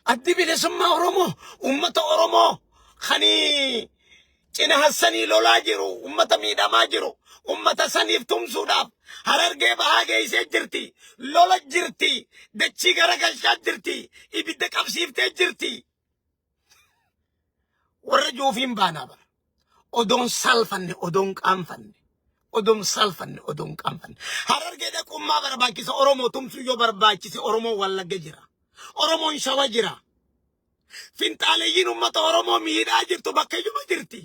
أدي بلسما أورمو أمة أورمو خني cina hassanii lolaa jiru ummata miidhamaa jiru ummata saniif tumsuudhaaf Harargee bahaa geessee jirti lola jirti dachii garagalchaa jirti ibidda qabsiiftee jirti warra juufiin baanaa bara odoon salfanne odoon qaanfanne odoon salfanne odoon qaanfanne Harargee dhaqummaa barbaachisa Oromoo tumsuu yoo barbaachise Oromoo Wallagga jira Oromoon Shawa jira finxaaleeyyiin ummata Oromoo miidhaa jirtu bakka iyyuma jirti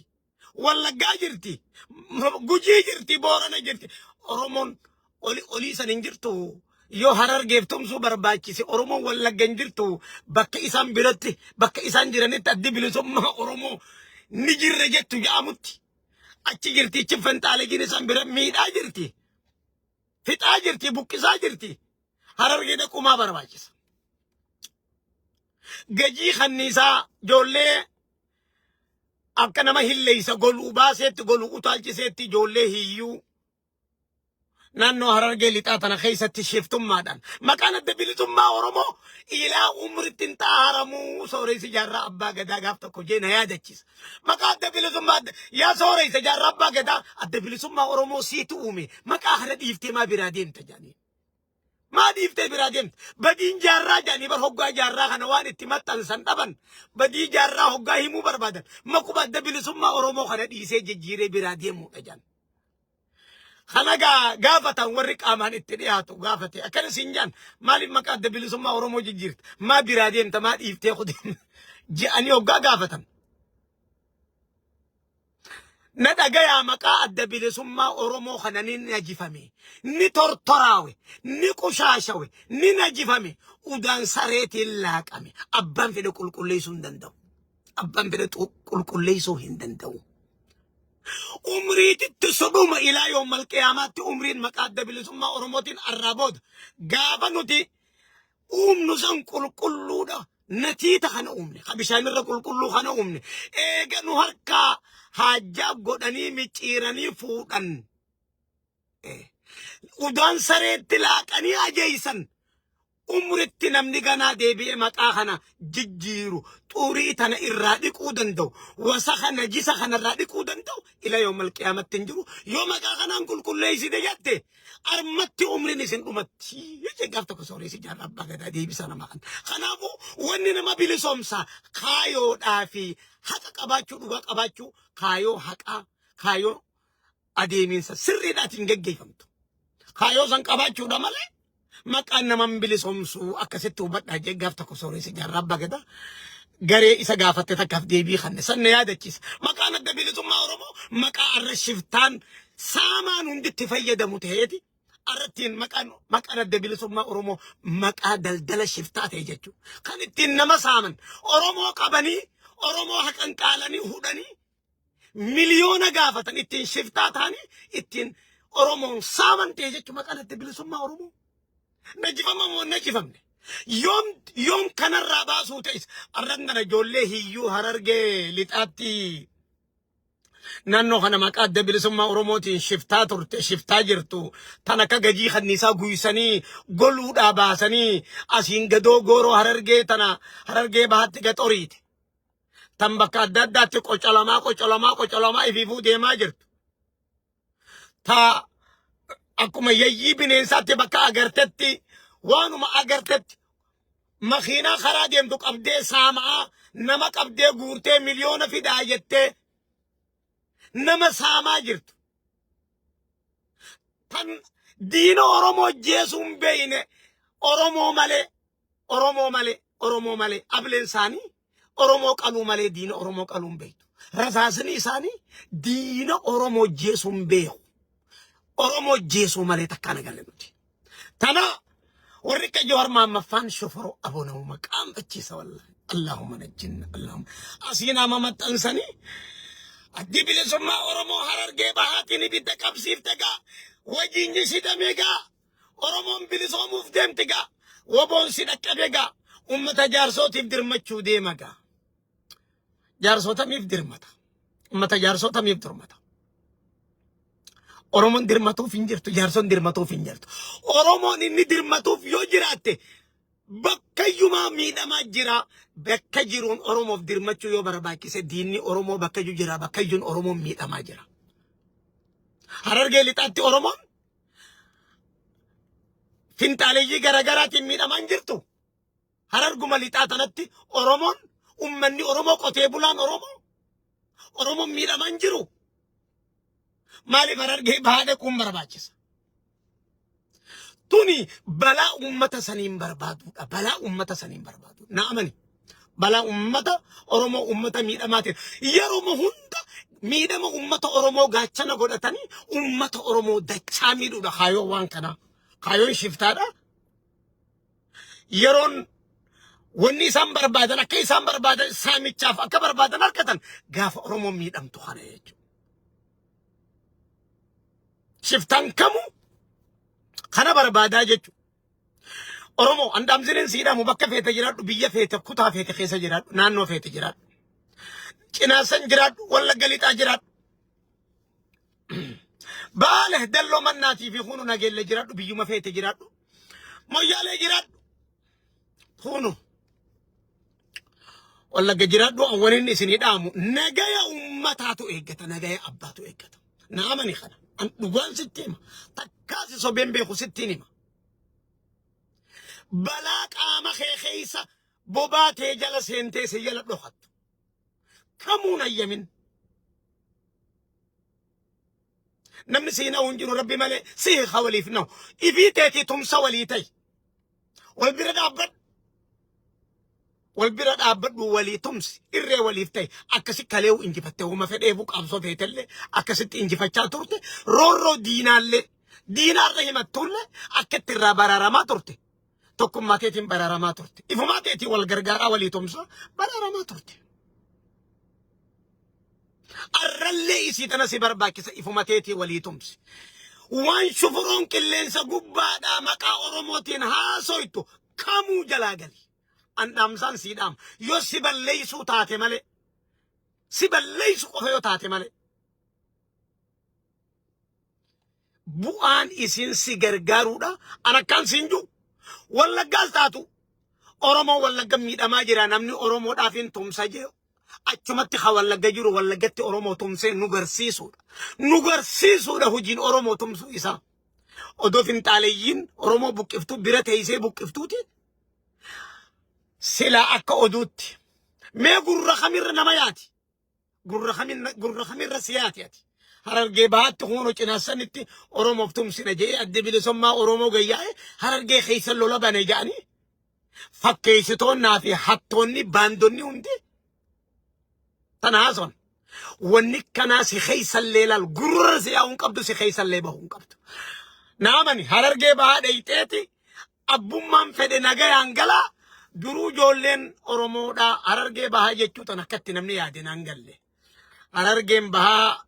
Wallaggaa jirti Gujii jirti Boorana jirti Oromoon olii san hin jirtu yoo Harargeef tumsuu barbaachise Oromoon Wallagga hin jirtu bakka isaan biratti bakka isaan jiranitti addi bilisummaa Oromoo ni jirre jettu jaamutti achi jirti ichi finxaaleeyyiin isaan bira miidhaa jirti fixaa jirti buqqisaa jirti Harargee dhaqumaa barbaachisa gajii kanniisaa ijoollee akka nama hilleeysa goluu baaseetti goluu utaalchiseetti ijoollee hiyyuu naannoo Harargee lixaa tana keessatti shiftummaadhaan maqaan adda bilisummaa Oromoo ilaa umritti hin xaaramuu sooreysi jaarraa abbaa gadaa gaaf tokko jeena yaadachiisa maqaa adda bilisummaa yaa sooreysa jaarraa abbaa gadaa adda bilisummaa Oromoo siitu uume maqaa kana dhiiftee maa biraa deemta jaanii maa dhiiftee biraa deemta badiin jaarraa jaanii bar hoggaa jaarraa kana waan itti maxxansan dhaban badii jaarraa hoggaa himuu barbaadan makuma adda bilisummaa Oromoo kana dhiisee jijjiiree biraa deemuudha jaan kana gaafatan warri qaamaan itti dhiyaatu gaafate akkana siin jaan maaliif maqaa adda bilisummaa Oromoo jijjiirta maa biraa deemta maa dhiiftee kudin je'anii hoggaa gaafatan na dhagayaa maqaa adda bilisummaa Oromoo kana ni najifame ni tortoraawe ni qushaashawe ni najifame udaan sareetiin laaqame abbaan fedhe qulqulleessuu hin danda'u abbaan fedhe qulqulleessuu hin danda'u umriititti sodhuma ilaa yoomal qiyaamaatti umriin maqaa adda bilisummaa Oromootiin arraaboota gaafa nuti uumnu san qulqulluudha natiita kana uumne bishaanirra qulqulluu kana uumne eega nu harkaa hajjaa godhanii micciiranii fuudhan udaan sareetti laaqanii ajjeeysan umritti namni ganaa deebi'ee maqaa kana jijjiiru xurii tana irraa dhiquu danda'u wasakha najisa kana irraa dhiquu danda'u ila yoomal qiyaamatti hin jiru yoo maqaa kanaan qulqulleessite jette armatti umriin isin dhumatti jechee gaaf tokko sooreysi jaarraa abbaa gadaa deebisa nama kana kanaafuu wanni nama bilisoomsa kaayoodhaa fi haqa qabaachuu dhugaa qabaachuu kaayoo haqaa kaayoo adeemiinsa sirriidhaatiin geggeeffamtu kaayoo san qabaachuudha malee maqaan naman bilisoomsu akkasitti hubadhaa jee gaaf tokko sooreysi jaarraa abbaa gadaa garee isa gaafatte takkaaf deebii kanne sanna yaadachiisa maqaan adda bilisummaa Oromoo maqaa arra shiftaan saamaan hunditti fayyadamu ta'eeti arrattiin maqaan adda bilisummaa Oromoo maqaa daldala shiftaa ta'e jechuudha kan ittiin nama saaman Oromoo qabanii Oromoo haqan qaalanii hudhanii miliyoona gaafatan ittiin shiftaa ta'anii ittiin Oromoon saaman ta'e jechuudha maqaan adda bilisummaa Oromoo najifama moo najifamne yoom kanarraa baasuu ta'is arrangana ijoollee hiyyuu Harargee lixaatti naannoo kana maqaa adda bilisummaa Oromootiin shiftaa turte shiftaa jirtu tan akka gajii kanniisaa guysanii goluudhaa baasanii asiin gadoo gooroo Harargee tana Harargee bahatti gaxoriite tan bakka adda addaatti qocolamaa ifiifuu deemaa jirtu ta akkuma yayyii bineensaatti bakka agartetti waanuma agartetti makiinaa karaa deemtu qabdee saamaa nama qabdee guurtee miliyoona fidaa jettee nama saamaa jirtu tan diina Oromoo jeesuun beeyne Oromoo malee ableen isaanii Oromoo qaluu malee diina Oromoo qaluun beeytu rasaasni isaanii diina Oromoo jeesuun beeku Oromoo jeesuu malee takkaan agarre nuti tana warri Jawaar Mahamaffaan shoforo aboona'u maqaan bachiisa wallahi Allahumma najjinna Allahumma asiin amma maxxansanii addi bilisummaa Oromoo Harargee bahaatiin ibidda qabsiifte gaa wajjinni sidame gaa Oromoon bilisoomuuf deemte gaa woboon si dhaqqabe gaa ummata jaarsootiif dirmachuu deema gaa jaarsotamiif dirmata ummata jaarsotamiif dirmata Oromoon dirmatuuf hin jirtu jaarson dirmatuuf hin jirtu Oromoon inni dirmatuuf yoo jiraatte bakkayyumaa miidhamaa jira bakka jiruun Oromoof dirmachuu yoo barbaachise diinni Oromoo bakkayyuu jira bakkayyuun Oromoon miidhamaa jira. Harargee lixaatti Oromoon finxaaleeyyii garaagaraatiin miidhamaa hin jirtu. Hararguma lixaa tanatti Oromoon ummanni Oromoo qotee bulaan Oromoon miidhamaa hin jiru. Maaliif Harargee bahaa dhaquun barbaachisa? Tuni balaa ummata saniin barbaadudha. Balaa ummata saniin barbaadu. Naamani. Balaa ummata Oromoo ummata miidhamaatiin. Yeroo hunda miidhama ummata Oromoo gaachana godhatanii ummata Oromoo dachaa miidhuudha. Kaayoo waan kana. Kaayoon shiftaadha. Yeroon wanni isaan barbaadan akka isaan barbaadan saamichaaf akka barbaadan harkatan gaafa Oromoo miidhamtu kana jechuudha. Shiftaan kamuu kana barbaadaa jechuudha. Oromoo andaamsinen siidhamu bakka feete jiraadhu biyya feete kutaa feete keessa jiraadhu naannoo feete jiraadhu. Cinaasan jiraadhu Wallagga lixaa jiraadhu. Baale dalloo mannaatii fi kunu nageelle jiraadhu biyyuma feete jiraadhu. Moyyaalee jiraadhu. Kunu Wallagga jiraadhu awwanin isinii dhaamu nagaya ummataatu eeggata nagaya abbaatu eeggata. Naamani kana. Dhugaan sitti hima. Takkaasi sobeen beeku sitti hima. Balaa qaama kee keessa bobaatee jala seentee si jala dhokattu. Kamuun ayyamin. Namni siinaa hunjiru rabbi malee siiqa waliif na'u. Ibii teetii tumsa walii ta'i. Wal bira dhaabbadhu. Wal bira dhaabbadhu walii tumsi irree waliif ta'i. Akkasi kaleewu injifatte uuma fedhee buqaabsoo feetellee akkasitti injifachaa turte. Roorroo diinaallee diinaarra himattullee akkatti irraa baraaramaa turte. Tokkummaa teetiin baraaramaa turte. Ifumaa teetiin wal gargaaraa walii tumsa baraaramaa turte. Arrallee isii tana si barbaachisa ifuma teetiin walii tumsi. Waan shufuroon qilleensa gubbaadhaa maqaa Oromootiin haasoytu kamuu jalaa gali. Andhaamsaan siidhaam yoo si balleeysuu taate malee si balleeysu qofa yoo taate malee bu'aan isin si gargaaruudha an akkaan siin jiru Wallaggaas taatu Oromoo Wallagga miidhamaa jira namni Oromoodhaaf hin tumsa jee achumatti ha Wallagga jiru Wallaggatti Oromoo tumsee nu garsiisuudha hojiin Oromoo tumsuu isaa odoo finxaaleeyyiin Oromoo buqqiftuu bira teeysee buqqiftuuti sila akka oduutti mee gurra kamirra nama yaati gurra kamirra siyaati ati Harargee bahaatti huno cinaasanitti Oromoof tumsina jee adda bilisummaa Oromoo gayyaa'e Harargee keessa lola bane jedhanii fakkeessitoonnaa fi hattoonni baandonni hundi tanaason wanni kanaa si keeysallee laal gurra si yaa'uun qabdu si keeysallee bahuun qabdu. Naamani Harargee bahaa dheeyxeeti abbummaan fedhe nagayaan galaa duruu ijoolleen Oromoodhaa Harargee bahaa jechuutan akkatti namni yaade naan galle. Harargeen bahaa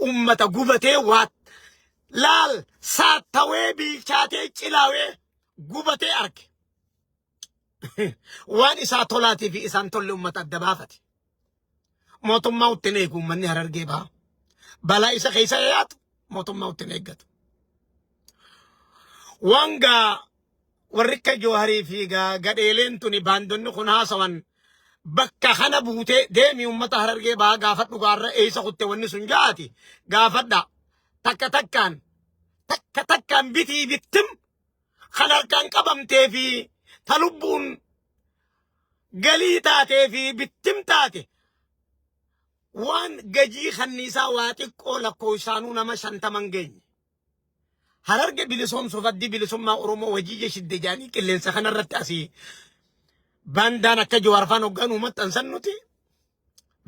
ummata gubatee waat laal saattawee bilchaatee cilaawee gubatee arge. Waan isaa tolaatii fi isaan tolle ummata adda baafate. Mootummaa uttiin eegu ummanni Harargee bahaa. Balaa isa keessa yaatu mootummaa uttiin eeggatu. Wanga warrikka Jooharii fi gadheeleen tuni baandonni kun haasawan bakka kana buutee deemi ummata Harargee bahaa gaafadhu gaarra eeysa kutte wanni sun jaati gaafadha takka takkaan bitii bittim kan harkaan qabamtee fi talubbuun galii taatee fi bittim taate waan gajii kanniisaa waa xiqqoo lakkoofsaanuu nama 50 geenye. Hararge bilisoomsuuf addi bilisummaa Oromoo wajjii shidde jaanii qilleensa kanarratti asii bandaan akka Jawaarfaan hogganuu maxxansan nuti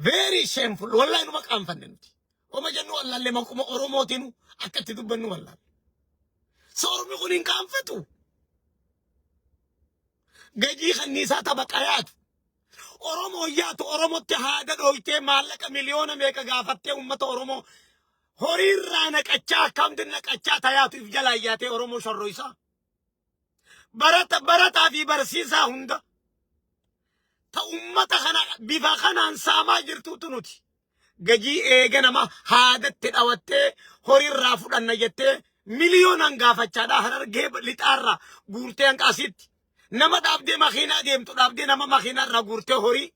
very shameful wallahi numa qaanfanne nuti oma jennu wallaalle makuma Oromootiin akkatti dubbannu wallaalle soormi kun hin qaanfatu gajii kanniisaa tabaqayaatu Oromoo yaatu Oromootti haada dhooytee maallaqa miliyoona meeqa gaafattee ummata Oromoo horiirraa naqachaa akkamti naqachaa tayaatu if jalaa yaatee Oromoo shorro isaa barataa fi barsiisaa hunda ta ummata kana bifa kanaan saamaa jirtuutu nuti gajii eega nama haadatti dhawattee horiirraa fudhanna jettee miliyoonan gaafachaadha harargee lixaarraa guurtee hanqa asitti nama dhaabdee makiinaa deemtu dhaabdee nama makiinaarraa guurtee horii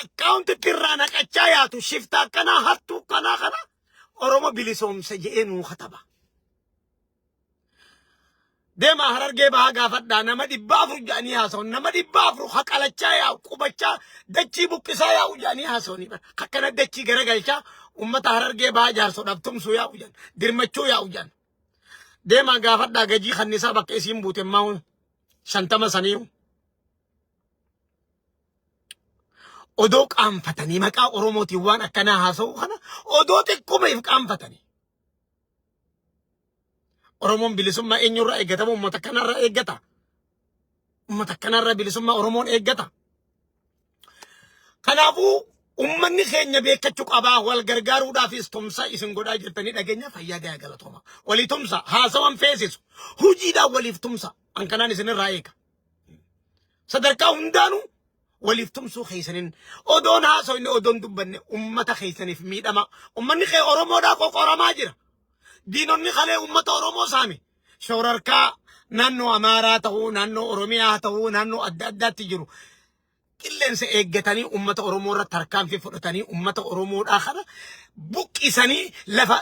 akkaawuntitti irraa naqachaa yaatu shifta akkanaa hattuu kanaa kana Oromo bilisoomsa jedhee nuu kataba. Deema harargee bahaa gaafadhaa nama 400 jedhanii haasa'uun nama 400 haqalachaa yaa'u qubachaa dachii buqqisaa yaa'u jedhanii haasa'uuni akkana dachii garagalchaa ummata harargee bahaa jaarsoodhaaf tumsuu yaa'u jedhan dirmachuu yaa'u jedhan. Deema gaafadhaa gajii kannisaa bakka isiin buute maa'u 50 saniiru. Odoo qaanfatanii maqaa Oromootiin waan akkanaa haasa'u kana odoo xiqquma if qaanfatanii. Oromoon bilisummaa eenyurraa eeggatamu uummata kanarraa eeggata. Uummata kanarraa bilisummaa Oromoon eeggata. Kanaafuu uummanni keenya beekachuu qabaa wal gargaaruudhaafis tumsa isin godhaa jirtanii dhageenya fayyaa gahaa galatooma. Walii tumsa haasawan feesisu hojiidhaan waliif tumsa an kanaan isinirraa eega. Sadarkaa hundaanuu waliif tumsuu keessanin odoon haasawne odoon dubbanne uummata keessaniif miidhama. Uummanni kee Oromoodhaa qoqqooramaa jira. Diinonni kalee uummata Oromoo saami shororkaa naannoo Amaaraa ta'uu naannoo Oromiyaa ta'uu naannoo adda addaatti jiru qilleensa eeggatanii uummata Oromoo irratti tarkaanfii fudhatanii uummata Oromoodhaa kana buqqisanii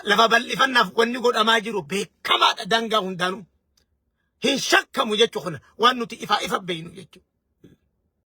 lafa bal'ifannaaf wanni godhamaa jiru beekamaadha dangaa hundaanuu hin shakkamu jechuu kana waan nuti ifa beeynu jechuudha.